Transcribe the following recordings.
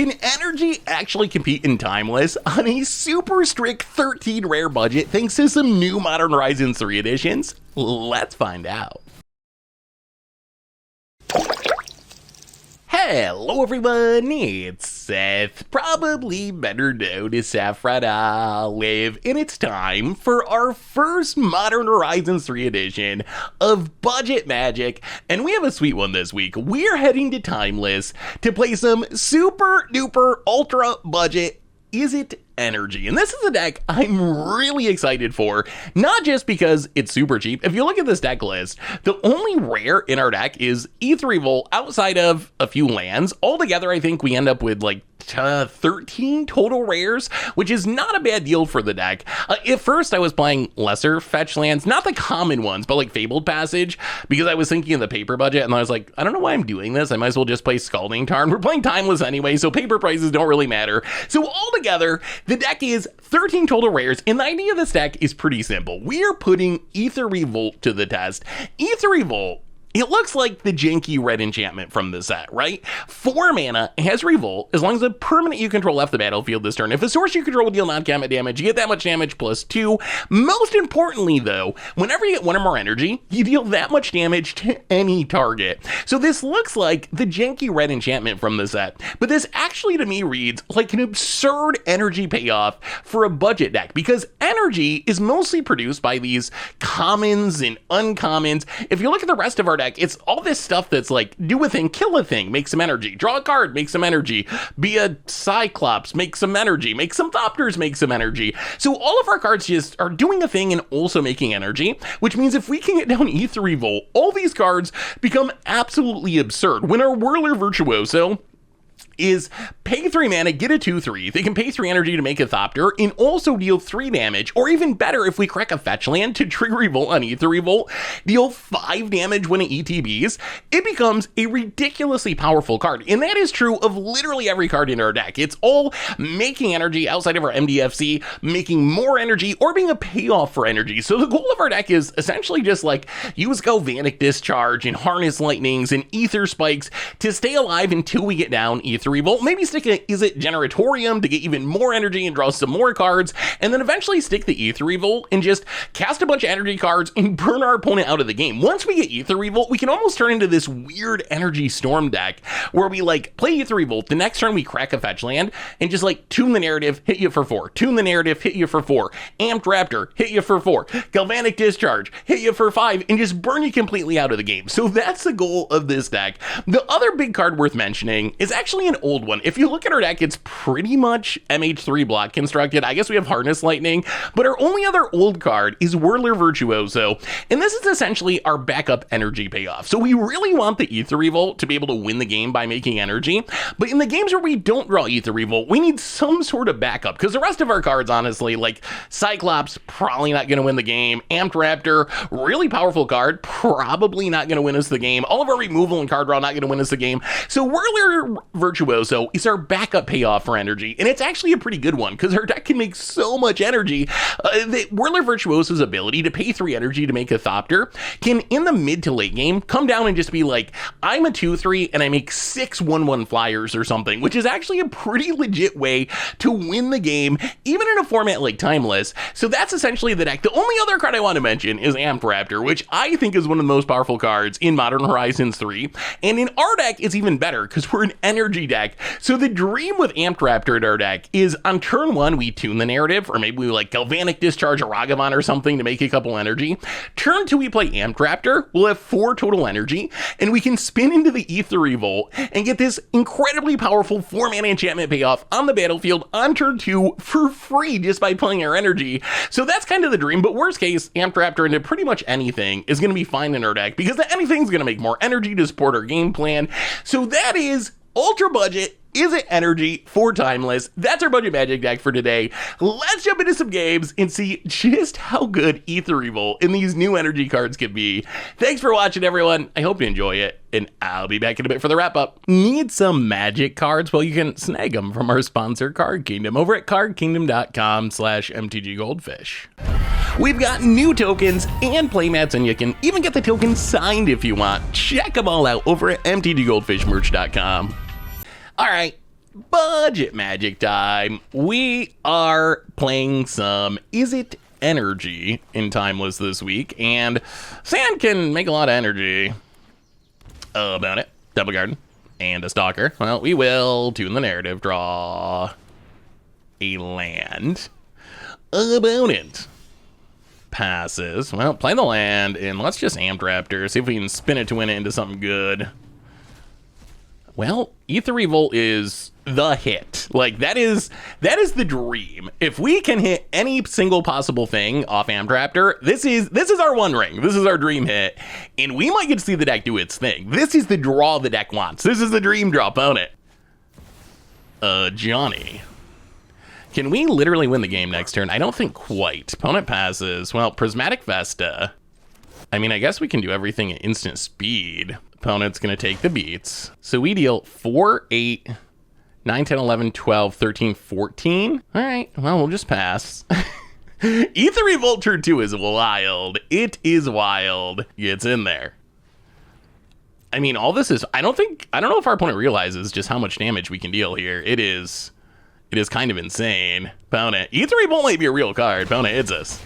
Can energy actually compete in Timeless on a super strict 13 rare budget thanks to some new Modern Horizons 3 additions? Let's find out. Hello everyone, it's Seth, probably better known as Saffron Olive, and it's time for our first Modern Horizons 3 edition of Budget Magic, and we have a sweet one this week. We're heading to Timeless to play some super duper ultra budget Is It Energy, and this is a deck I'm really excited for, not just because it's super cheap. If you look at this deck list, the only rare in our deck is Aether Revolt outside of a few lands. Altogether, I think we end up with like 13 total rares, which is not a bad deal for the deck. At first, I was playing lesser fetch lands, not the common ones, but like Fabled Passage, because I was thinking of the paper budget, and I was like, I don't know why I'm doing this. I might as well just play Scalding Tarn. We're playing Timeless anyway, so paper prices don't really matter. So altogether, the deck is 13 total rares, and the idea of this deck is pretty simple. We are putting Aether Revolt to the test. Aether Revolt, it looks like the janky red enchantment from the set, right? 4 mana, it has Revolt. As long as a permanent you control left the battlefield this turn, if a source you control will deal non-combat damage, you get that much damage plus 2. Most importantly, though, whenever you get 1 or more energy, you deal that much damage to any target. So this looks like the janky red enchantment from the set, but this actually to me reads like an absurd energy payoff for a budget deck, because energy is mostly produced by these commons and uncommons. If you look at the rest of our deck, it's all this stuff that's like do a thing, kill a thing, make some energy, draw a card, make some energy, be a Cyclops, make some energy, make some Thopters, make some energy. So all of our cards just are doing a thing and also making energy, which means if we can get down Aether Revolt, all these cards become absolutely absurd. When our Whirler Virtuoso is pay 3 mana, get a 2/3. They can pay 3 energy to make a Thopter and also deal 3 damage, or even better, if we crack a fetch land to trigger Revolt on Aether Revolt, deal 5 damage when it ETBs. It becomes a ridiculously powerful card, and that is true of literally every card in our deck. It's all making energy outside of our MDFC, making more energy, or being a payoff for energy. So the goal of our deck is essentially just like use Galvanic Discharge and Harness Lightnings and Ether Spikes to stay alive until we get down Aether Revolt. Maybe stick a Is It Generatorium to get even more energy and draw some more cards, and then eventually stick the Aether Revolt and just cast a bunch of energy cards and burn our opponent out of the game. Once we get Aether Revolt, we can almost turn into this weird energy storm deck where we like play Aether Revolt, the next turn we crack a fetch land and just like tune the narrative, hit you for 4, tune the narrative, hit you for 4, Amped Raptor, hit you for 4, Galvanic Discharge, hit you for 5, and just burn you completely out of the game. So that's the goal of this deck. The other big card worth mentioning is actually an old one. If you look at our deck, it's pretty much MH3 block constructed. I guess we have Harness Lightning, but our only other old card is Whirler Virtuoso, and this is essentially our backup energy payoff. So we really want the Aether Revolt to be able to win the game by making energy, but in the games where we don't draw Aether Revolt, we need some sort of backup, because the rest of our cards, honestly, like Cyclops, probably not going to win the game. Amped Raptor, really powerful card, probably not going to win us the game. All of our removal and card draw not going to win us the game. So Whirler Virtuoso is our backup payoff for energy, and it's actually a pretty good one because our deck can make so much energy. The Whirler Virtuoso's ability to pay 3 energy to make a Thopter can, in the mid to late game, come down and just be like, I'm a 2/3 and I make 6 1/1 flyers or something, which is actually a pretty legit way to win the game, even in a format like Timeless. So that's essentially the deck. The only other card I want to mention is Amped Raptor, which I think is one of the most powerful cards in Modern Horizons 3, and in our deck it's even better because we're an energy deck. So the dream with Amped Raptor in our deck is on turn 1, we tune the narrative, or maybe we like Galvanic Discharge a Ragavan or something to make a couple energy. Turn 2, we play Amped Raptor, we'll have 4 total energy, and we can spin into the Aether Revolt and get this incredibly powerful 4 mana enchantment payoff on the battlefield on turn 2 for free just by playing our energy. So that's kind of the dream, but worst case, Amped Raptor into pretty much anything is going to be fine in our deck because anything's going to make more energy to support our game plan. So that is ultra budget Is It Energy for Timeless. That's our Budget Magic deck for today. Let's jump into some games and see just how good Aether Revolt and these new energy cards can be. Thanks for watching, everyone. I hope you enjoy it, and I'll be back in a bit for the wrap-up. Need some magic cards? Well, you can snag them from our sponsor, Card Kingdom, over at cardkingdom.com/mtggoldfish. We've got new tokens and playmats, and you can even get the tokens signed if you want. Check them all out over at mtggoldfishmerch.com. All right, Budget magic time. We are playing some Is It Energy in Timeless this week, and Sand can make a lot of energy. About it. Double Garden and a Stalker. Well, we will tune the narrative, draw a land. About it. Passes. Well, play the land, and let's just Amped Raptor, see if we can spin it to win it into something good. Well, Aether Revolt is the hit. Like, that is the dream. If we can hit any single possible thing off Amped Raptor, this is our one ring. This is our dream hit, and we might get to see the deck do its thing. This is the draw the deck wants. This is the dream draw, opponent. Johnny. Can we literally win the game next turn? I don't think quite. Opponent passes. Well, Prismatic Vesta. I mean, I guess we can do everything at instant speed. Opponent's going to take the beats. So we deal 4, 8, 9, 10, 11, 12, 13, 14. All right, well, we'll just pass. Aether Revolt turn 2 is wild. It is wild. It's in there. I mean, all this is, I don't know if our opponent realizes just how much damage we can deal here. It is kind of insane. Opponent. Aether Revolt might be a real card. Opponent hits us.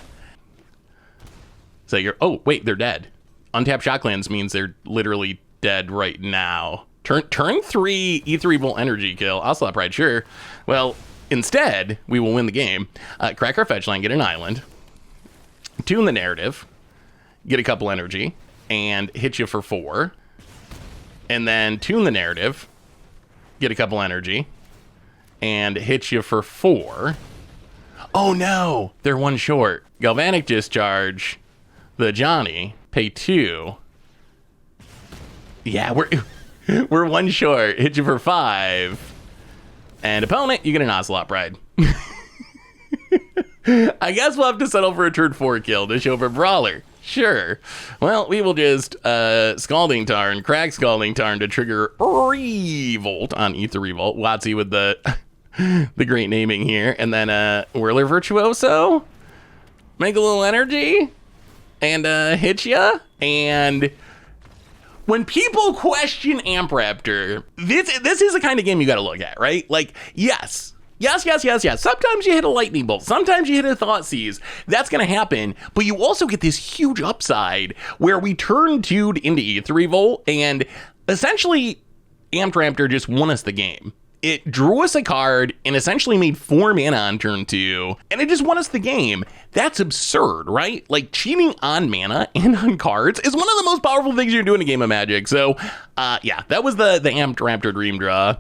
So you're, oh, wait, they're dead. Untapped Shocklands means they're literally dead right now. Turn 3 Aether Revolt energy kill. Ocelot Pride, sure. Well, instead, we will win the game. Crack our fetch line, get an island. Tune the narrative. Get a couple energy. And hit you for 4. And then tune the narrative. Get a couple energy. And hit you for 4. Oh no! They're one short. Galvanic Discharge. The Johnny. Pay 2. Yeah, we're one short. Hit you for 5. And opponent, you get an Ocelot Pride. I guess we'll have to settle for a turn 4 kill to show for Brawler. Sure. Well, we will just Scalding Tarn, crack Scalding Tarn to trigger Revolt on Aether Revolt. Watsy with the the great naming here. And then Whirler Virtuoso. Make a little energy. And hit ya. And when people question Amped Raptor, this is the kind of game you got to look at, right? Like, yes. Sometimes you hit a lightning bolt. Sometimes you hit a thought seize. That's going to happen. But you also get this huge upside where we turn 2 into Aether Revolt, and essentially Amped Raptor just won us the game. It drew us a card and essentially made 4 mana on turn 2, and it just won us the game. That's absurd, right? Like, cheating on mana and on cards is one of the most powerful things you can do in a game of Magic. So, yeah, that was the Amped Raptor dream draw.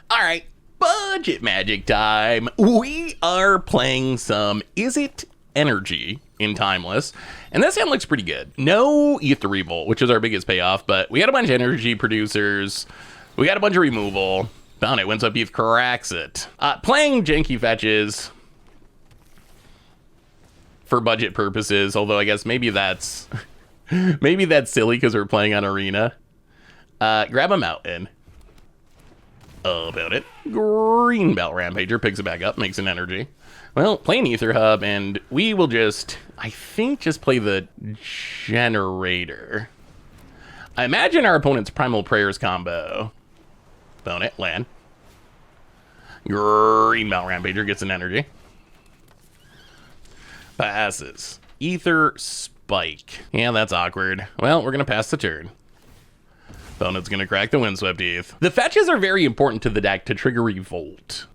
All right, budget Magic time. We are playing some Is It Energy in Timeless, and this hand looks pretty good. No Aether Revolt, which is our biggest payoff, but we got a bunch of energy producers. We got a bunch of removal. Found it. Wins up Eve, cracks it. Playing janky fetches for budget purposes, although I guess maybe that's silly because we're playing on Arena. Grab a mountain. About it. Greenbelt Rampager picks it back up, makes an energy. Well, playing Aether Hub, and we will just, I think, just play the generator. I imagine our opponent's Primal Prayers combo. Opponent, land. Greenbelt Rampager gets an energy. Passes. Aether Spike. Yeah, that's awkward. Well, we're going to pass the turn. Opponent's going to crack the Windswept Eve. The fetches are very important to the deck to trigger Revolt.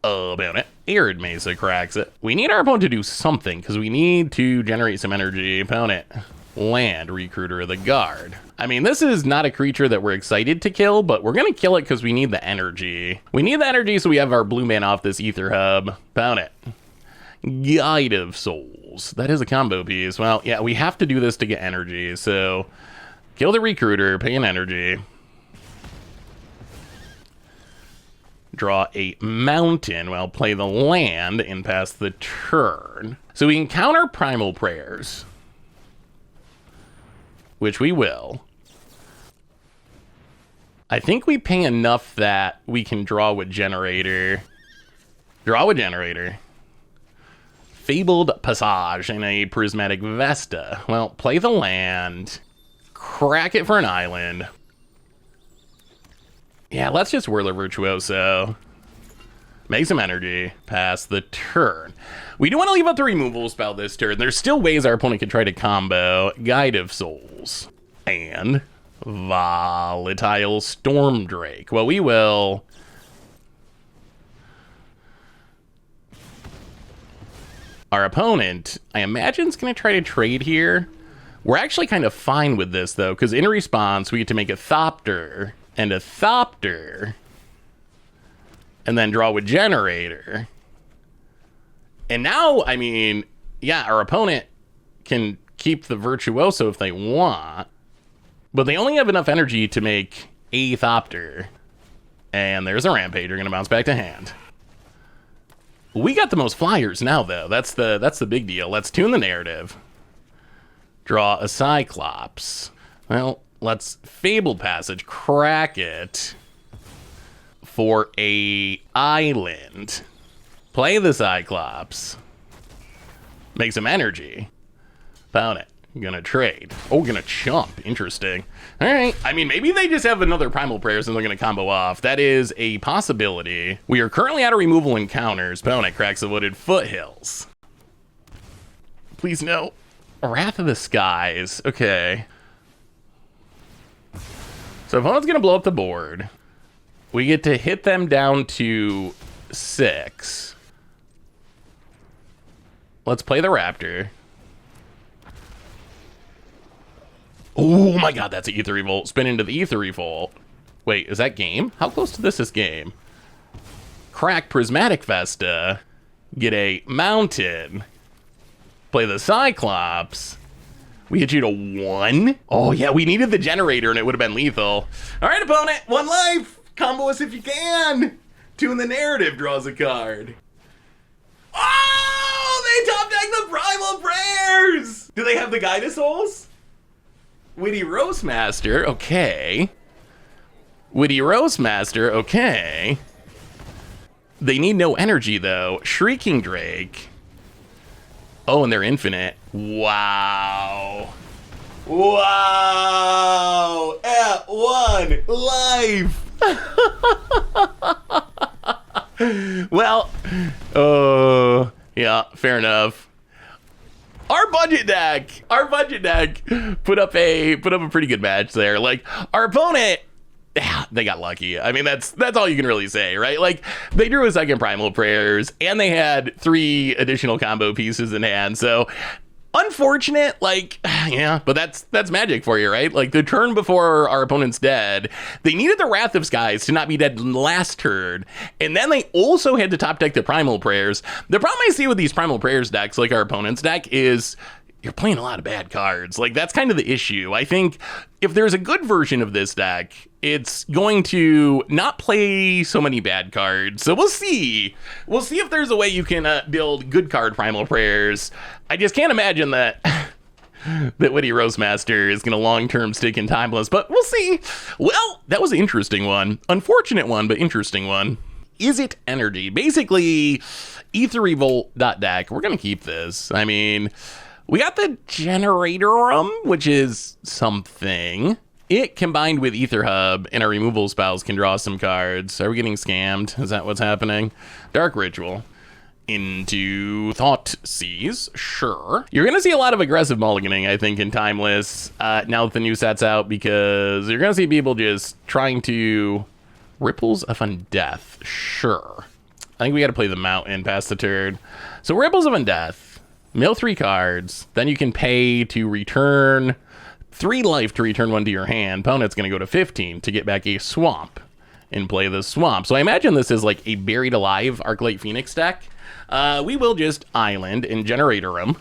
About it. Arid Mesa cracks it. We need our opponent to do something because we need to generate some energy. Opponent. Land, Recruiter of the Guard. I mean, this is not a creature that we're excited to kill, but we're going to kill it because we need the energy. We need the energy so we have our blue man off this Aether Hub. Found it. Guide of Souls. That is a combo piece. Well, yeah, we have to do this to get energy, so kill the Recruiter, pay an energy. Draw a mountain, well, play the land and pass the turn. So we can counter Primal Prayers, which we will. I think we pay enough that we can draw with Generator. Draw with Generator. Fabled Passage and a Prismatic Vesta. Well, play the land. Crack it for an island. Yeah, let's just Whirler Virtuoso. Make some energy. Pass the turn. We do want to leave out the removal spell this turn. There's still ways our opponent could try to combo Guide of Souls and Volatile Storm Drake. Well, we will... Our opponent, I imagine, is going to try to trade here. We're actually kind of fine with this, though, because in response, we get to make a Thopter and a Thopter, and then draw with Generator. And now, I mean, yeah, our opponent can keep the Virtuoso if they want, but they only have enough energy to make a Thopter. And there's a Rampager going to bounce back to hand. We got the most flyers now, though. That's the big deal. Let's tune the narrative. Draw a Cyclops. Well, let's Fabled Passage, crack it for a island. Play the Cyclops. Make some energy. Found it. Gonna trade. Oh, gonna chump. Interesting. All right. I mean, maybe they just have another Primal Prayers and they're gonna combo off. That is a possibility. We are currently out of removal encounters. Opponent cracks the Wooded Foothills. Please no. Wrath of the Skies. Okay. So opponent's gonna blow up the board. We get to hit them down to 6. Let's play the Raptor. Oh my god, that's an Aether Revolt. Spin into the Aether Revolt. Wait, is that game? How close to this is game? Crack Prismatic Vesta. Get a Mountain. Play the Cyclops. We hit you to 1? Oh yeah, we needed the Generator and it would have been lethal. Alright, opponent, 1 life. Combo us if you can. Tune the narrative draws a card. Oh, they top deck the Primal Prayers. Do they have the Guide of Souls? Witty Roastmaster, okay. Witty Roastmaster, okay. They need no energy, though. Shrieking Drake. Oh, and they're infinite. Wow. Wow. At 1 life. Well, yeah, fair enough. Our budget deck put up a pretty good match there. Like, our opponent, they got lucky. I mean, that's all you can really say, right? Like, they drew a second Primal Prayers and they had 3 additional combo pieces in hand. So unfortunate, like, yeah, but that's magic for you, right? Like, the turn before our opponent's dead, they needed the Wrath of Skies to not be dead last turn, and then they also had to top deck the Primal Prayers. The problem I see with these Primal Prayers decks, like our opponent's deck, is you're playing a lot of bad cards. Like, that's kind of the issue. I think if there's a good version of this deck, it's going to not play so many bad cards. So we'll see. We'll see if there's a way you can build good card Primal Prayers. I just can't imagine that that Witty Roastmaster is going to long-term stick in Timeless, but we'll see. Well, that was an interesting one. Unfortunate one, but interesting one. Is it energy? Basically, Aether Revolt deck. We're going to keep this. I mean, we got the Generatorum, which is something. It combined with Aether Hub and our removal spells can draw some cards. Are we getting scammed? Is that what's happening? Dark Ritual. Into Thought Seize, sure. You're going to see a lot of aggressive mulliganing, I think, in Timeless now that the new set's out, because you're going to see people just trying to... Ripples of Undeath, sure. I think we got to play the Mountain past the turn. So Ripples of Undeath, mill 3 cards, then you can pay to return 3 life to return 1 to your hand. Opponent's going to go to 15 to get back a Swamp and play the Swamp. So I imagine this is like a Buried Alive Arclight Phoenix deck. We will just Island and Generatorium.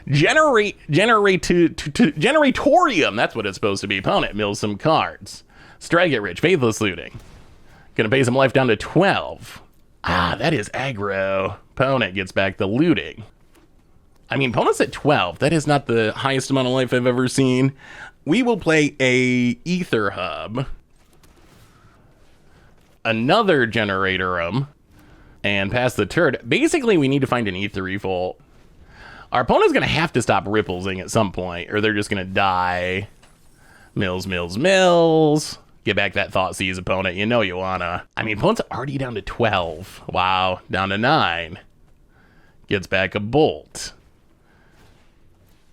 Generatorium, that's what it's supposed to be. Opponent mills some cards. Strike it rich, Faithless Looting. Gonna pay some life down to 12. Ah, that is aggro. Opponent gets back the looting. I mean, opponent's at 12. That is not the highest amount of life I've ever seen. We will play a Aether Hub. Another Generatorum. And pass the turn. Basically, we need to find an Aether Revolt. Our opponent's going to have to stop Ripplesing at some point, or they're just going to die. Mills, mills, mills. Get back that Thought Seize, opponent. You know you wanna. I mean, opponent's already down to 12. Wow, down to 9. Gets back a Bolt.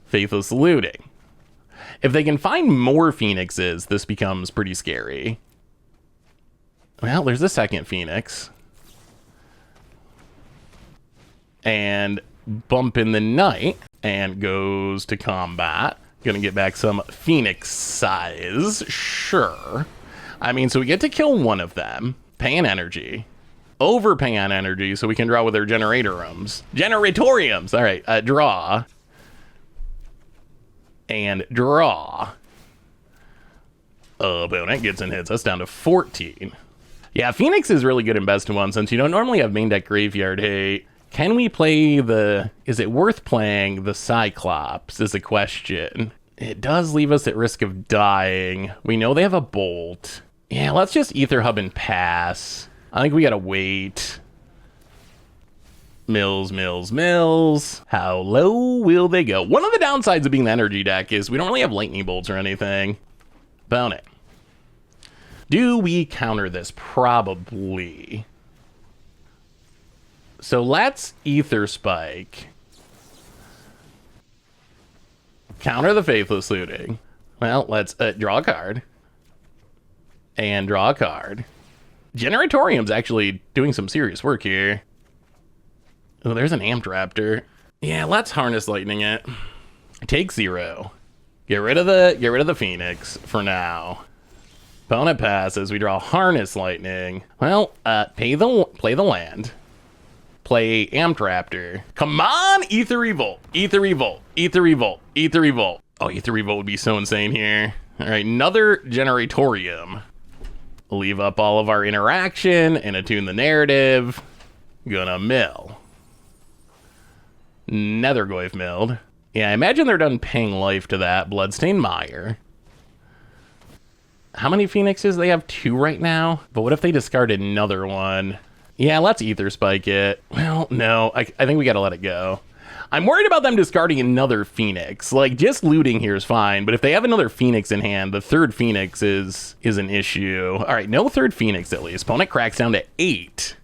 Faithless Looting. If they can find more Phoenixes, this becomes pretty scary. Well, there's the second Phoenix. And Bump in the Night. And goes to combat. Gonna get back some Phoenix size. Sure. I mean, so we get to kill one of them. Pay an energy. Overpay on energy so we can draw with our Generatoriums. Generatoriums! Alright, draw. And draw. Opponent gets and hits us down to 14. Yeah, Phoenix is really good in best of one since you don't normally have main deck graveyard hate. Can we play the... Is it worth playing the Cyclops is a question. It does leave us at risk of dying. We know they have a Bolt. Yeah, let's just Aether Hub and pass. I think we gotta wait. Mills, mills, mills. How low will they go? One of the downsides of being the energy deck is we don't really have lightning bolts or anything. Opponent. Do we counter this? Probably. So let's Aether Spike. Counter the Faithless Looting. Well, let's draw a card. And draw a card. Generatorium's actually doing some serious work here. Oh, there's an Amped Raptor. Yeah, let's Harness Lightning it. Take 0. Get rid of the Phoenix for now. Opponent passes. We draw Harness Lightning. Well, play the land. Play Amped Raptor. Come on, Aether Revolt. Aether Revolt. Aether Revolt. Aether Revolt. Oh, Aether Revolt would be so insane here. All right, another Generatorium. Leave up all of our interaction and attune the narrative. Gonna mill. Nethergoyf milled. Yeah, I imagine they're done paying life to that. Bloodstained Mire. How many Phoenixes? They have 2 right now. But what if they discard another one? Yeah, let's Aether Spike it. Well, no, I think we gotta let it go. I'm worried about them discarding another Phoenix. Like, just looting here is fine, but if they have another Phoenix in hand, the third Phoenix is an issue. All right, no third Phoenix at least. Opponent cracks down to 8.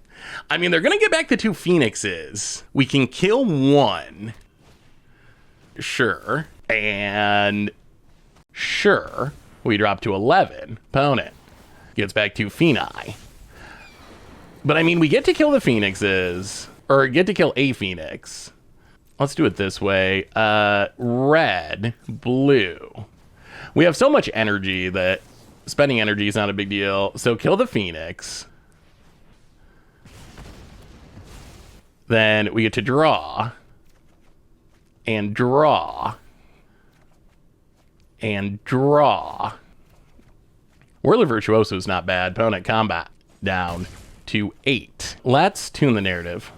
I mean, they're gonna get back the 2 Phoenixes. We can kill 1. Sure. And sure, we drop to 11. Opponent gets back 2 Phoenix. But I mean, we get to kill the Phoenixes, or get to kill a Phoenix. Let's do it this way. Red, blue. We have so much energy that spending energy is not a big deal. So kill the Phoenix. Then we get to draw. And draw. And draw. Whirler Virtuoso is not bad. Opponent combat down to 8. Let's tune the narrative.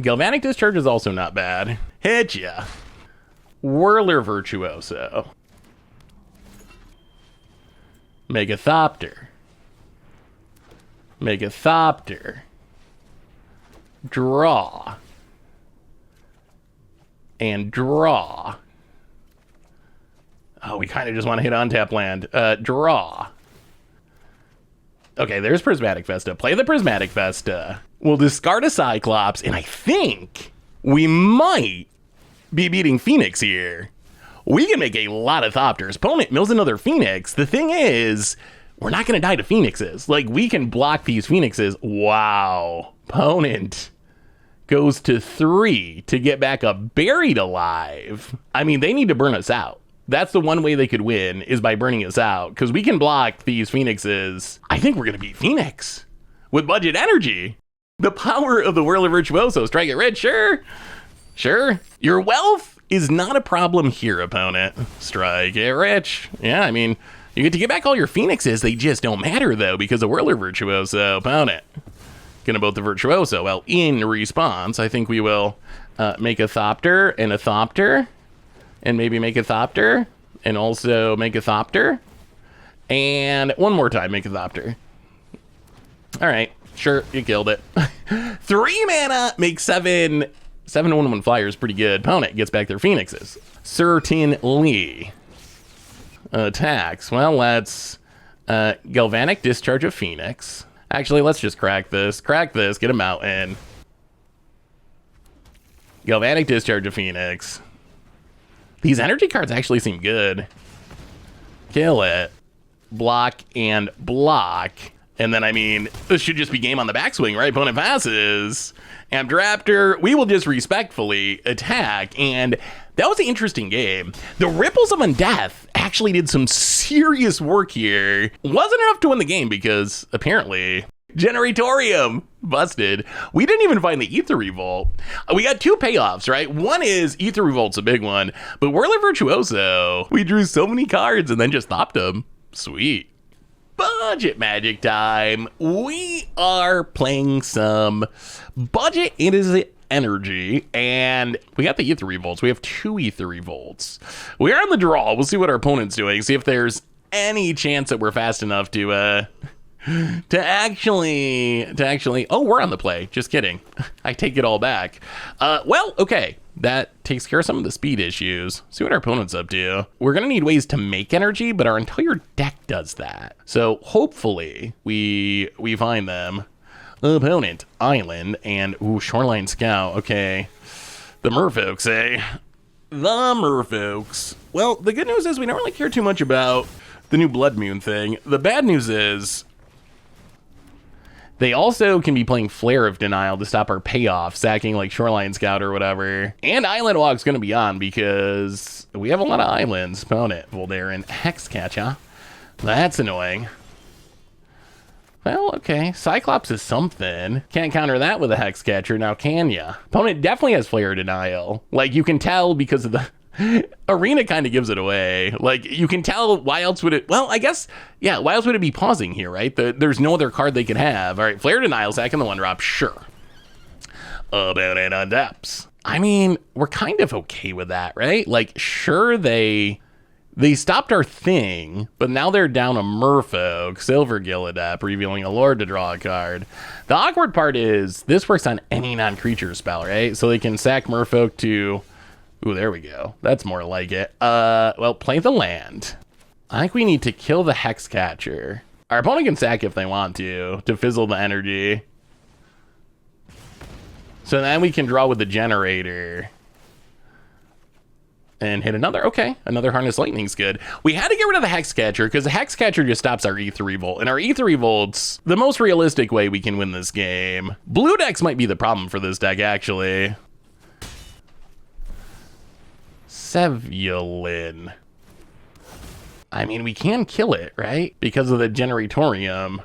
Galvanic Discharge is also not bad. Hit ya. Whirler Virtuoso. Megathopter. Megathopter. Draw. And draw. Oh, we kind of just want to hit untap land. Draw. Okay, there's Prismatic Vesta. Play the Prismatic Vesta. We'll discard a Cyclops, and I think we might be beating Phoenix here. We can make a lot of Thopters. Opponent mills another Phoenix. The thing is, we're not going to die to Phoenixes. Like, we can block these Phoenixes. Wow. Opponent goes to 3 to get back a Buried Alive. I mean, they need to burn us out. That's the one way they could win, is by burning us out. Because we can block these Phoenixes. I think we're going to beat Phoenix with budget energy. The power of the Whirler Virtuoso. Strike it red, sure. Sure. Your wealth is not a problem here, opponent. Strike it rich. Yeah, I mean, you get to get back all your Phoenixes. They just don't matter, though, because of Whirler Virtuoso. Opponent gonna both the Virtuoso. Well, in response, I think we will make a Thopter and a Thopter. And maybe make a Thopter. And also make a Thopter. And one more time, make a Thopter. All right. Sure, you killed it. 3 mana, make 7 1/1 flyers, pretty good. Opponent gets back their Phoenixes. Certainly. attacks. Well, let's Galvanic Discharge of Phoenix. Actually, let's just crack this. Crack this. Get a mountain. Galvanic Discharge of Phoenix. These energy cards actually seem good. Kill it. Block and block. And then, I mean, this should just be game on the backswing, right? Opponent passes. Amped Raptor, we will just respectfully attack. And that was an interesting game. The Ripples of Undeath actually did some serious work here. Wasn't enough to win the game because apparently Generatorium busted. We didn't even find the Aether Revolt. We got two payoffs, right? One is Aether Revolt's a big one, but Whirler Virtuoso, we drew so many cards and then just stopped them. Sweet. Budget magic time. We are playing some budget. It is energy, and we got the Aether Revolts. We have two Aether Revolts. We are on the draw. We'll see what our opponent's doing. See if there's any chance that we're fast enough to actually. Oh, we're on the play. Just kidding. I take it all back. Well, okay. That takes care of some of the speed issues. See what our opponent's up to. We're gonna need ways to make energy, but our entire deck does that. So hopefully we find them. Opponent, Island, and Shoreline Scout. Okay. The Merfolks, eh? The Merfolks. Well, the good news is we don't really care too much about the new Blood Moon thing. The bad news is they also can be playing Flare of Denial to stop our payoff, sacking like Shoreline Scout or whatever. And Island Walk's going to be on because we have a lot of islands. Opponent, Voldaren, Hexcatcher. That's annoying. Well, okay. Cyclops is something. Can't counter that with a Hexcatcher, now can ya? Opponent definitely has Flare of Denial. Like, you can tell because of the Arena kind of gives it away. Like, you can tell. Why else would it? Well, I guess, yeah, why else would it be pausing here, right? There's no other card they could have. All right, Flare Denial, sacking the one drop, sure. About it on depths. I mean, we're kind of okay with that, right? Like, sure, they stopped our thing, but now they're down a Merfolk, Silver Gilladep, revealing a Lord to draw a card. The awkward part is this works on any non-creature spell, right? So they can sack Merfolk to... Ooh, there we go. That's more like it. Well, play the land. I think we need to kill the Hexcatcher. Our opponent can sack if they want to fizzle the energy. So then we can draw with the generator. And hit another. Okay, another Harness Lightning's good. We had to get rid of the Hexcatcher because the Hexcatcher just stops our Aether Revolt. And our Aether Revolt's the most realistic way we can win this game. Blue decks might be the problem for this deck, actually. Sevulin. I mean, we can kill it, right? Because of the Generatorium.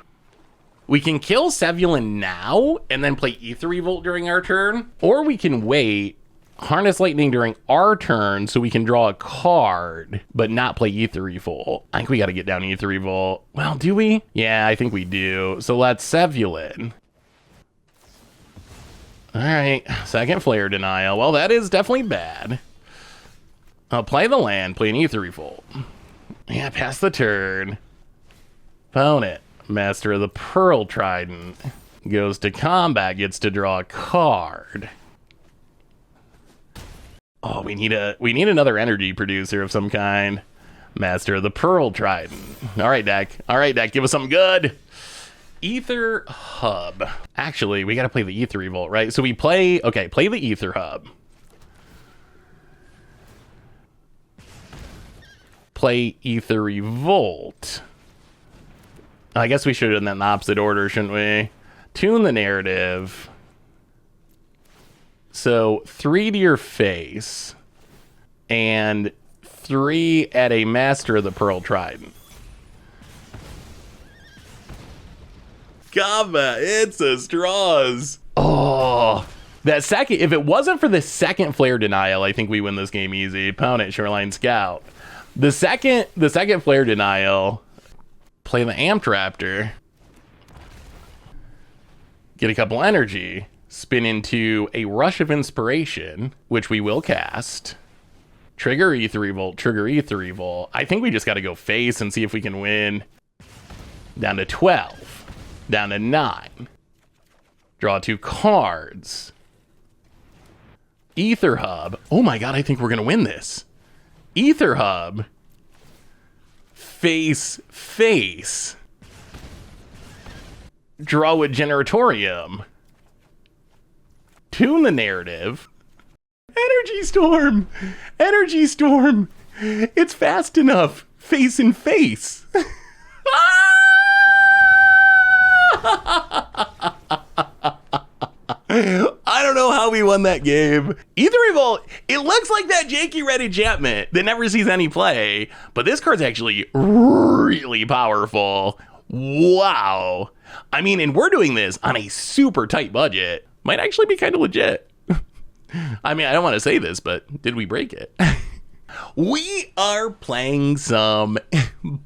We can kill Sevulin now and then play Aether Revolt during our turn. Or we can wait, Harness Lightning during our turn so we can draw a card, but not play Aether Revolt. I think we got to get down Aether Revolt. Well, do we? Yeah, I think we do. So let's Sevulin. All right, second Flare Denial. Well, that is definitely bad. I'll play the land, play an Aether Revolt. Yeah, pass the turn. Opponent, Master of the Pearl Trident, goes to combat, gets to draw a card. Oh, we need another energy producer of some kind. Master of the Pearl Trident. All right, deck. Give us something good. Aether Hub. Actually, we got to play the Aether Revolt, right? So we play the Aether Hub. Play Aether Revolt. I guess we should have done that in the opposite order, shouldn't we? Tune the narrative. So 3 to your face. And 3 at a Master of the Pearl Trident. Gamma, it's a straws. Oh, that second, if it wasn't for the second Flare Denial, I think we win this game easy. Opponent, Shoreline Scout. The second Flare Denial, play the Amped Raptor, get a couple energy, spin into a Rush of Inspiration, which we will cast, trigger Aether Revolt. I think we just got to go face and see if we can win. Down to 12, down to 9, draw 2 cards, Aether Hub. Oh my god, I think we're going to win this. Aether Hub. face. Draw a Generatorium. Tune the narrative. Energy Storm! Energy Storm! It's fast enough. Face in face. I don't know how we won that game. Aether Revolt, it looks like that janky red enchantment that never sees any play, but this card's actually really powerful. Wow. I mean, and we're doing this on a super tight budget. Might actually be kind of legit. I mean, I don't want to say this, but did we break it? We are playing some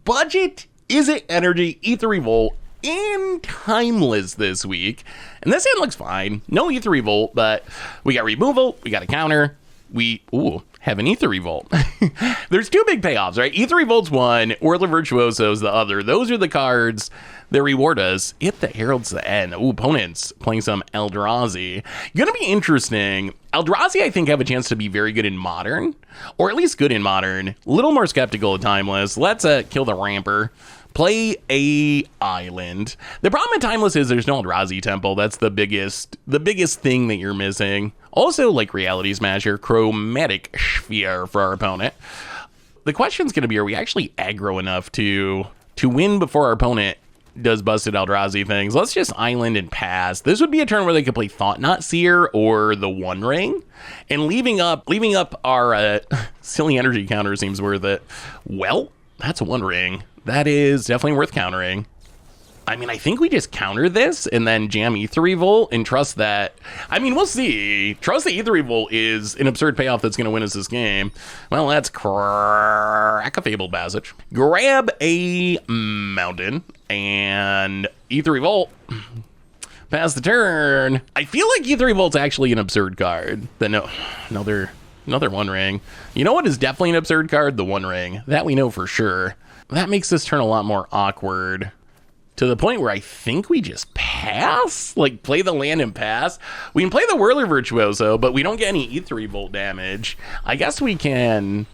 budget Is It Energy Aether Revolt and Timeless this week. And this hand looks fine. No Aether Revolt, but we got removal, we got a counter, we have an Aether Revolt. There's two big payoffs, right? Aether Revolt's one, Whirler Virtuoso's the other. Those are the cards that reward us if the Herald's the end. Opponents playing some Eldrazi. Gonna be interesting. Eldrazi, I think, have a chance to be very good in Modern, or at least good in Modern. A little more skeptical of Timeless. Let's kill the Ramper. Play a island. The problem with Timeless is there's no Eldrazi Temple. That's the biggest thing that you're missing. Also, like Reality Smasher, Chromatic Sphere for our opponent. The question's going to be, are we actually aggro enough to win before our opponent does busted Eldrazi things? Let's just island and pass. This would be a turn where they could play Thought Knot Seer or the One Ring, and leaving up our silly energy counter seems worth it. Well, that's a One Ring. That is definitely worth countering. I mean, I think we just counter this and then jam Aether Revolt and trust that. I mean, we'll see. Trust that Aether Revolt is an absurd payoff that's going to win us this game. Well, let's crack a Fabled Passage. Grab a Mountain and Aether Revolt. Pass the turn. I feel like Aether Revolt's actually an absurd card. Another One Ring. You know what is definitely an absurd card? The One Ring. That we know for sure. That makes this turn a lot more awkward. To the point where I think we just pass? Like, play the land and pass? We can play the Whirler Virtuoso, but we don't get any Aether Revolt damage. I guess we can...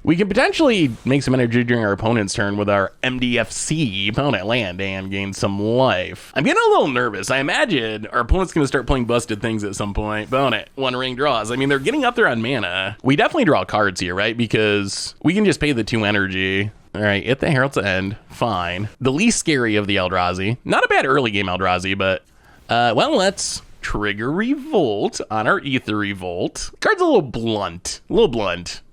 We can potentially make some energy during our opponent's turn with our MDFC opponent land and gain some life. I'm getting a little nervous. I imagine our opponent's going to start playing busted things at some point. Opponent, One Ring draws. I mean, they're getting up there on mana. We definitely draw cards here, right? Because we can just pay the 2 energy. All right, hit the Herald's End. Fine. The least scary of the Eldrazi. Not a bad early game Eldrazi, but, well, let's trigger Revolt on our Aether Revolt. Card's a little blunt.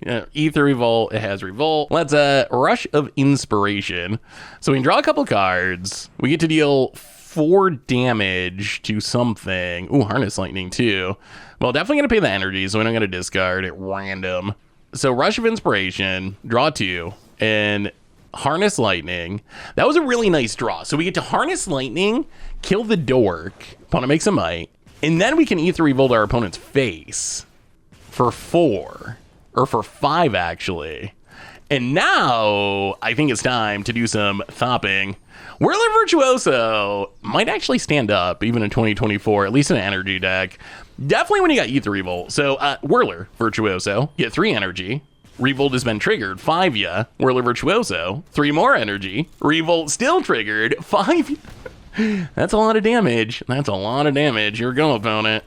Aether Revolt, it has Revolt. Let's Rush of Inspiration. So we can draw a couple cards. We get to deal 4 damage to something. Ooh, Harness Lightning too. Well, definitely gonna pay the energy, so we're not gonna discard at random. So Rush of Inspiration, draw 2, and Harness Lightning. That was a really nice draw. So we get to Harness Lightning, kill the Dork, opponent makes a Might, and then we can Aether Revolt our opponent's face for 4, or for 5 actually. And now I think it's time to do some thopping. Whirler Virtuoso might actually stand up even in 2024, at least in an energy deck. Definitely when you got Aether Revolt. So Whirler Virtuoso, get 3 energy. Revolt has been triggered, 5 ya. Whirler Virtuoso, 3 more energy. Revolt still triggered, 5. That's a lot of damage. Here we go, opponent.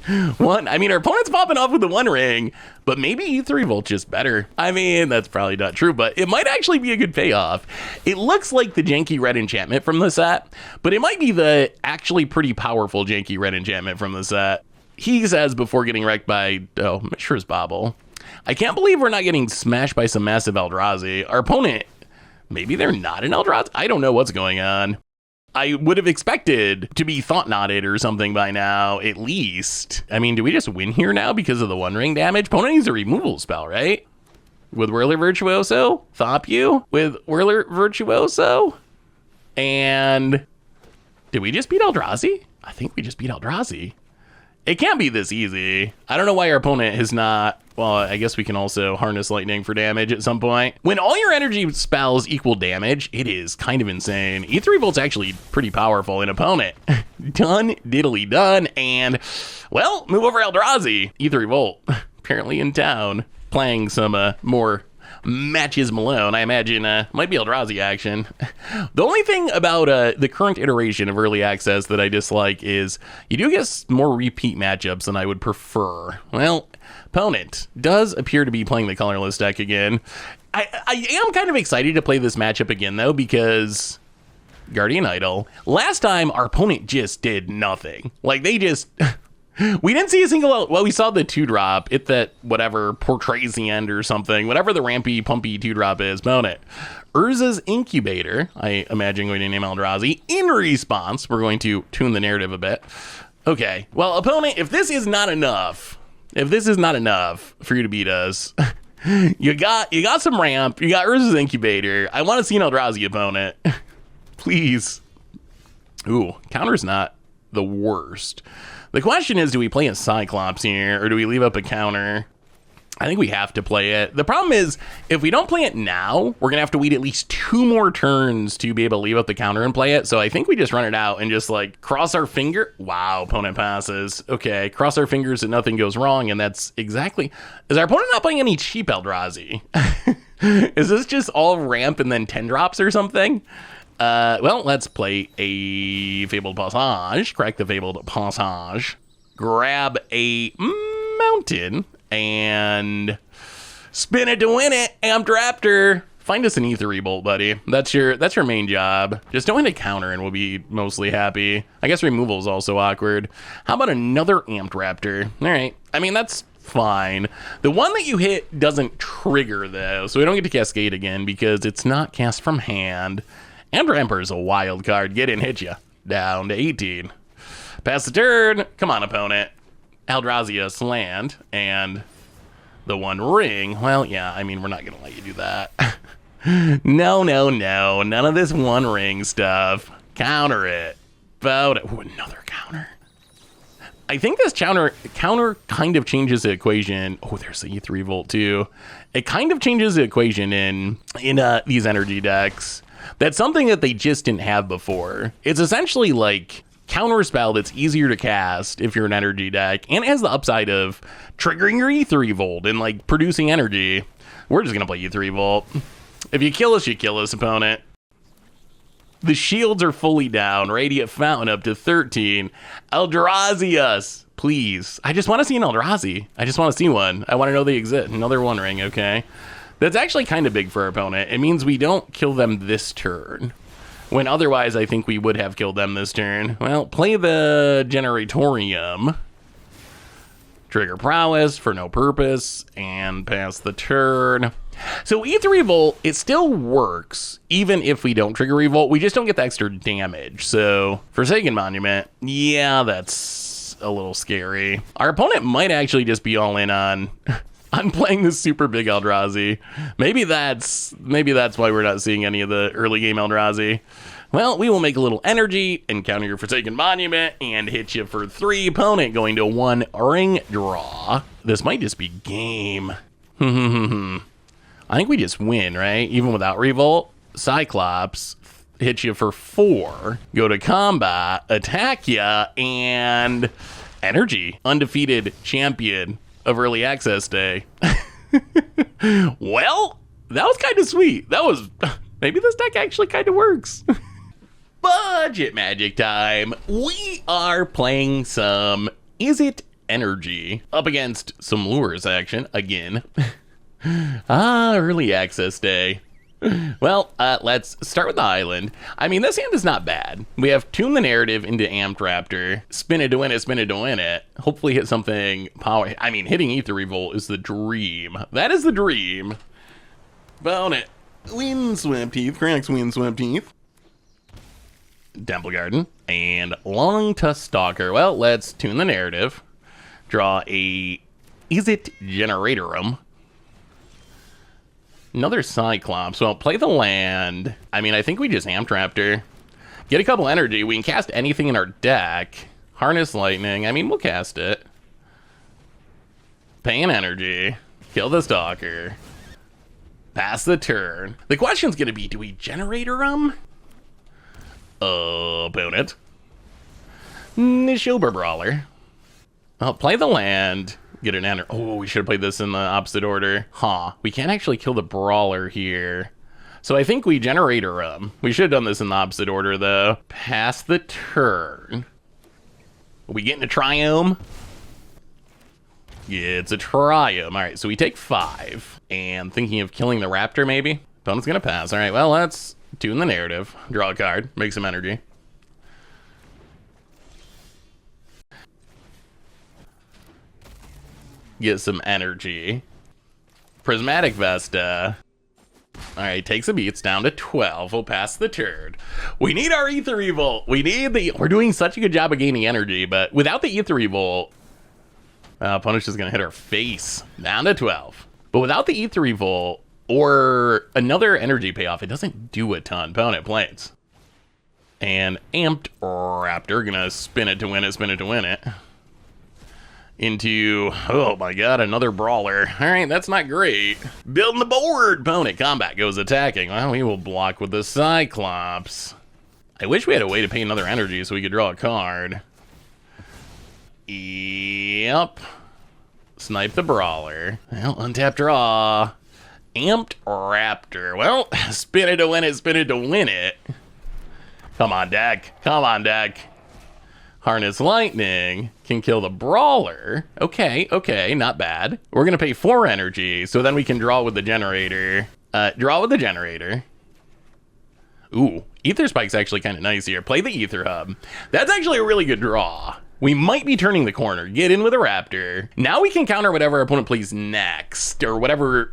I mean, our opponent's popping off with the One Ring, but maybe Aether Revolt just better. I mean, that's probably not true, but it might actually be a good payoff. It looks like the janky red enchantment from the set, but it might be the actually pretty powerful janky red enchantment from the set. He says before getting wrecked by, Mishra's Bobble. I can't believe we're not getting smashed by some massive Eldrazi. Our opponent, maybe they're not an Eldrazi? I don't know what's going on. I would have expected to be Thought Knotted or something by now, at least. I mean, do we just win here now because of the One Ring damage? Opponent needs a removal spell, right? With Whirler Virtuoso? Thop you? With Whirler Virtuoso? And did we just beat Eldrazi? I think we just beat Eldrazi. It can't be this easy. I don't know why our opponent has not... Well, I guess we can also Harness Lightning for damage at some point. When all your energy spells equal damage, it is kind of insane. Aether Revolt's actually pretty powerful in opponent. Done, diddly done, and, well, move over Eldrazi. Aether Revolt, apparently in town, playing some more matches Malone. I imagine might be Eldrazi action. The only thing about the current iteration of early access that I dislike is you do get more repeat matchups than I would prefer. Well, opponent does appear to be playing the colorless deck again. I am kind of excited to play this matchup again, though, because Guardian Idol. Last time, our opponent just did nothing. Like, they just... We didn't see a single... Well, we saw the 2-drop. It that whatever portrays the end or something. Whatever the rampy, pumpy 2-drop is. Opponent. Urza's Incubator. I imagine going to name Eldrazi. In response, we're going to tune the narrative a bit. Okay. Well, opponent, if this is not enough... If this is not enough for you to beat us... You got some ramp. You got Urza's Incubator. I want to see an Eldrazi opponent. Please. Ooh, counter's not the worst. The question is, do we play a Cyclops here, or do we leave up a counter? I think we have to play it. The problem is, if we don't play it now, we're going to have to wait at least 2 more turns to be able to leave up the counter and play it. So I think we just run it out and just, like, cross our finger. Wow, opponent passes. Okay, cross our fingers and nothing goes wrong, and that's exactly... Is our opponent not playing any cheap Eldrazi? Is this just all ramp and then 10 drops or something? Well, let's play a Fabled Passage. Crack the Fabled Passage. Grab a mountain and spin it to win it. Amped Raptor. Find us an Aether Revolt, buddy. That's your main job. Just don't hit a counter and we'll be mostly happy. I guess removal is also awkward. How about another Amped Raptor? All right. I mean, that's fine. The one that you hit doesn't trigger, though, so we don't get to Cascade again because it's not cast from hand. Ember is a wild card. Get in, hit ya. Down to 18. Pass the turn. Come on, opponent. Eldrazi's land and the one ring. Well, yeah, I mean, we're not going to let you do that. No. None of this one ring stuff. Counter it. Vote it. Ooh, another counter. I think this counter kind of changes the equation. Oh, there's the Aether Revolt, too. It kind of changes the equation in these energy decks. That's something that they just didn't have before. It's essentially like counter spell that's easier to cast if you're an energy deck, and it has the upside of triggering your Aether Revolt and like producing energy. We're just gonna play Aether Revolt. If you kill us, opponent. The shields are fully down. Radiant Fountain up to 13. Eldrazi us, please. I just want to see an Eldrazi. I just want to see one. I want to know they exist. Another One Ring, okay. That's actually kind of big for our opponent. It means we don't kill them this turn, when otherwise I think we would have killed them this turn. Well, play the Generatorium. Trigger Prowess for no purpose, and pass the turn. So Aether Revolt, it still works, even if we don't trigger Revolt. We just don't get the extra damage. So, Forsaken Monument, yeah, that's a little scary. Our opponent might actually just be all in on... I'm playing this super big Eldrazi. Maybe that's why we're not seeing any of the early game Eldrazi. Well, we will make a little energy and counter your Forsaken Monument and hit you for 3. Opponent going to 1 ring draw. This might just be game. I think we just win, right? Even without Revolt. Cyclops hit you for 4. Go to combat, attack ya, and energy. Undefeated champion of early access day. Well, that was kind of sweet. That was... Maybe this deck actually kind of works. Budget Magic time. We are playing some Is It Energy up against some Lures action again. Early access day. Well, let's start with the island. I mean, this hand is not bad. We have Tune the Narrative into Amped Raptor. Spin it to win it, spin it to win it. Hopefully hit something power. I mean, hitting Aether Revolt is the dream. That is the dream. Bone it. Windswept Heath. Cranax Windswept Heath. Temple Garden. And Long Tusk Stalker. Well, let's Tune the Narrative. Draw a Is It Generatorum. Another Cyclops. Well, play the land. I mean, I think we just Amped Raptor. Get a couple energy. We can cast anything in our deck. Harness Lightning. I mean, we'll cast it. Pay an energy. Kill the Stalker. Pass the turn. The question's going to be, do we Generator them? Opponent. Nishober Brawler. Well, play the land. Get an enter. Oh, we should have played this in the opposite order. Huh. We can't actually kill the brawler here. So I think we generator him. We should have done this in the opposite order, though. Pass the turn. Are we getting a triome? Yeah, it's a triome. All right, so we take 5. And thinking of killing the raptor, maybe? Opponent's going to pass. All right, well, let's tune the narrative. Draw a card. Make some energy. Get some energy. Prismatic Vesta. All right, takes a beat. It's down to 12. We'll pass the turn. We need our Aether Revolt. We need the... We're doing such a good job of gaining energy, but without the Aether Revolt, opponent's just going to hit our face. Down to 12. But without the Aether Revolt or another energy payoff, it doesn't do a ton. Opponent plays. And Amped Raptor. Going to spin it to win it, spin it to win it. Into, oh my god, another brawler. All right, that's not great. Building the board. Opponent combat goes attacking. Well, we will block with the Cyclops. I wish we had a way to pay another energy so we could draw a card. Yep. Snipe the brawler. Well, untap draw. Amped Raptor. Well, spin it to win it, spin it to win it. Come on, deck. Come on, deck. Harness Lightning can kill the brawler. Okay, okay, not bad. We're gonna pay 4 energy, so then we can draw with the generator. Draw with the generator. Ooh, Aether Spike's actually kind of nice here. Play the Aether Hub. That's actually a really good draw. We might be turning the corner. Get in with a Raptor. Now we can counter whatever our opponent plays next, or whatever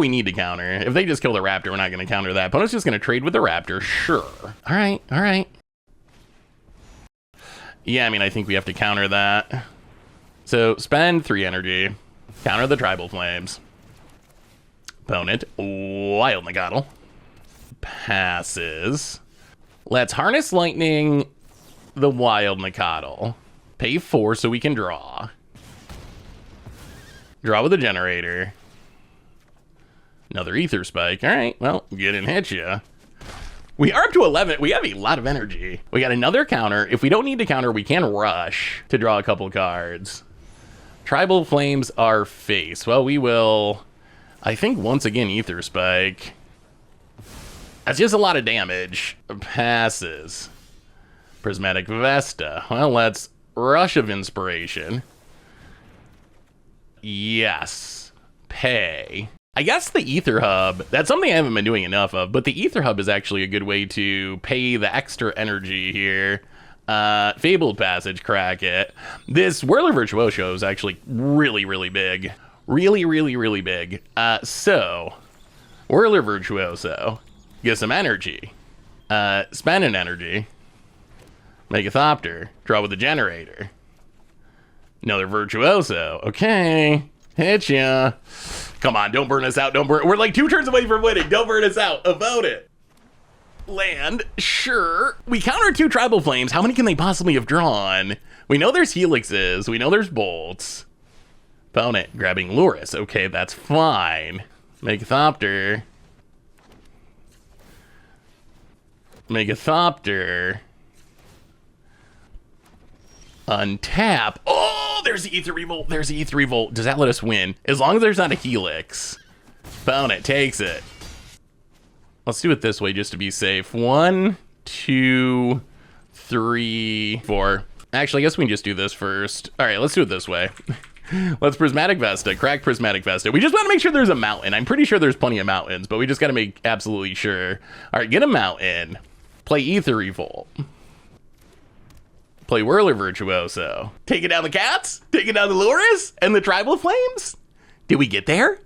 we need to counter. If they just kill the Raptor, we're not gonna counter that. Opponent's just gonna trade with the Raptor, sure. All right, all right. Yeah, I mean, I think we have to counter that. So, spend 3 energy. Counter the Tribal Flames. Opponent, Wild Nagaddle. Passes. Let's Harness Lightning the Wild Nagaddle. Pay 4 so we can draw. Draw with a generator. Another Aether Spike. All right, well, get and hit ya. We are up to 11. We have a lot of energy. We got another counter. If we don't need to counter, we can rush to draw a couple cards. Tribal Flames are face. Well, we will, I think, once again, Aether Spike. That's just a lot of damage. Passes. Prismatic Vesta. Well, let's Rush of Inspiration. Yes. Pay. I guess the Aether Hub, that's something I haven't been doing enough of, but the Aether Hub is actually a good way to pay the extra energy here. Fabled Passage, crack it. This Whirler Virtuoso is actually really, really big. Really, really, really big. So, Whirler Virtuoso, get some energy. Spend an energy. Make a Thopter. Draw with a generator. Another Virtuoso. Okay. Hit ya. Come on, don't burn us out. Don't burn. We're like 2 turns away from winning. Don't burn us out. About it. Land. Sure. We counter 2 Tribal Flames. How many can they possibly have drawn? We know there's Helixes. We know there's Bolts. Opponent grabbing Luris. Okay, that's fine. Make a Thopter. Make a Thopter. Untap. Oh, there's the Aether Revolt. There's the Aether Revolt. Does that let us win? As long as there's not a Helix. Opponent takes it. Let's do it this way just to be safe. 1, 2, 3, 4. Actually, I guess we can just do this first. All right, let's do it this way. Let's Prismatic Vesta. Crack Prismatic Vesta. We just want to make sure there's a mountain. I'm pretty sure there's plenty of mountains, but we just got to make absolutely sure. All right, get a mountain. Play Aether Revolt. Play Whirler Virtuoso. Taking down the cats? Taking down the Luris? And the Tribal Flames? Did we get there?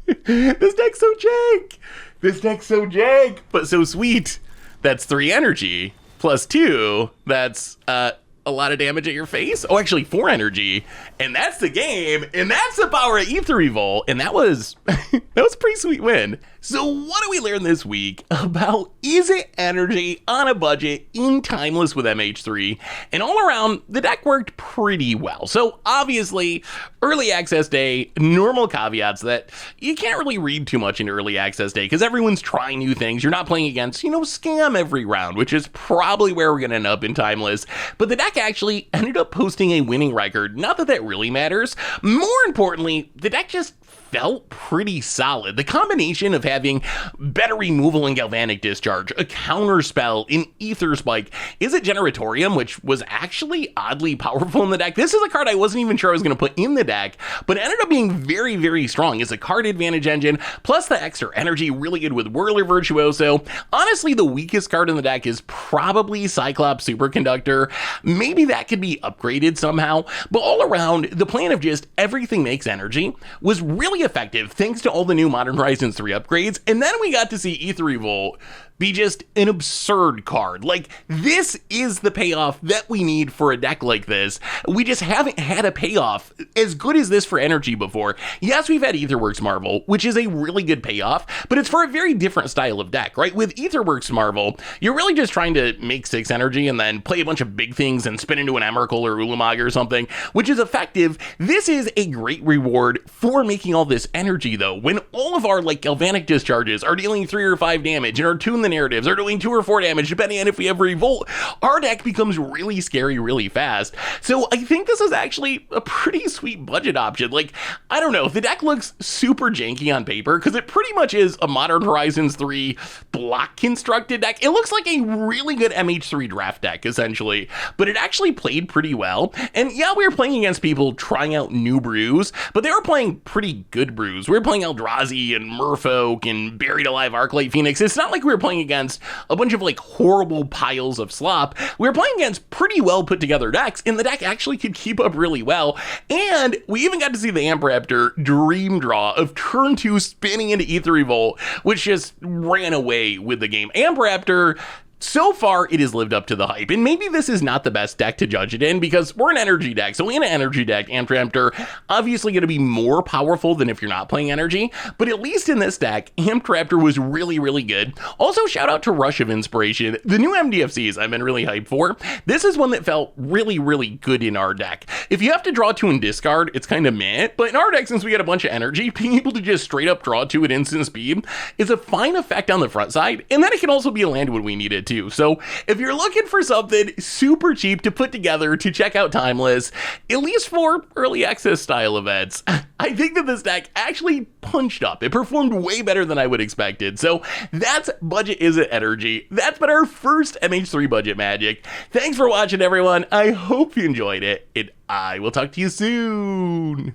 This deck's so jank. This deck's so jank, but so sweet. That's 3 energy. Plus 2. That's a lot of damage at your face. Oh, actually 4 energy. And that's the game. And that's the power of Aether Revolt. And that was that was a pretty sweet win. So what do we learn this week about is it energy on a budget in Timeless with MH3? And all around, the deck worked pretty well. So obviously, early access day, normal caveats that you can't really read too much into early access day because everyone's trying new things. You're not playing against, scam every round, which is probably where we're going to end up in Timeless. But the deck deck actually ended up posting a winning record. Not that that really matters. More importantly, the deck just felt pretty solid. The combination of having better removal and Galvanic Discharge, a counterspell in Aether Spike, is it Generatorium, which was actually oddly powerful in the deck. This is a card I wasn't even sure I was going to put in the deck, but it ended up being very, very strong. It's a card advantage engine, plus the extra energy, really good with Whirler Virtuoso. Honestly, the weakest card in the deck is probably Cyclops Superconductor. Maybe that could be upgraded somehow, but all around, the plan of just everything makes energy was really effective thanks to all the new Modern Horizons 3 upgrades, and then we got to see Aether Revolt be just an absurd card. Like, this is the payoff that we need for a deck like this. We just haven't had a payoff as good as this for energy before. Yes, we've had Aetherworks Marvel, which is a really good payoff, but it's for a very different style of deck, right? With Aetherworks Marvel, you're really just trying to make 6 energy and then play a bunch of big things and spin into an Emrakul or Ulamog or something, which is effective. This is a great reward for making all this energy, though. When all of our, like, Galvanic Discharges are dealing 3 or 5 damage and are Tune the Narratives are doing 2 or 4 damage, depending on if we have Revolt, our deck becomes really scary really fast. So I think this is actually a pretty sweet budget option. Like, I don't know, the deck looks super janky on paper because it pretty much is a Modern Horizons 3 block constructed deck. It looks like a really good MH3 draft deck, essentially, but it actually played pretty well. And yeah, we were playing against people trying out new brews, but they were playing pretty good brews. We were playing Eldrazi and Merfolk and Buried Alive Arclight Phoenix. It's not like we were playing against a bunch of like horrible piles of slop. We were playing against pretty well put together decks, and the deck actually could keep up really well. And we even got to see the Ampraptor dream draw of turn 2 spinning into Aether Revolt, which just ran away with the game. Ampraptor, so far, it has lived up to the hype, and maybe this is not the best deck to judge it in because we're an energy deck. So in an energy deck, Ampraptor obviously going to be more powerful than if you're not playing energy, but at least in this deck, Ampraptor was really, really good. Also, shout out to Rush of Inspiration, the new MDFCs I've been really hyped for. This is one that felt really, really good in our deck. If you have to draw 2 and discard, it's kind of meh, but in our deck, since we get a bunch of energy, being able to just straight up draw 2 at instant speed is a fine effect on the front side, and then it can also be a land when we need it too. So if you're looking for something super cheap to put together to check out Timeless, at least for early access style events, I think that this deck actually punched up. It performed way better than I would expected. So that's Budget Isn't Energy. That's been our first MH3 Budget Magic. Thanks for watching, everyone. I hope you enjoyed it, and I will talk to you soon.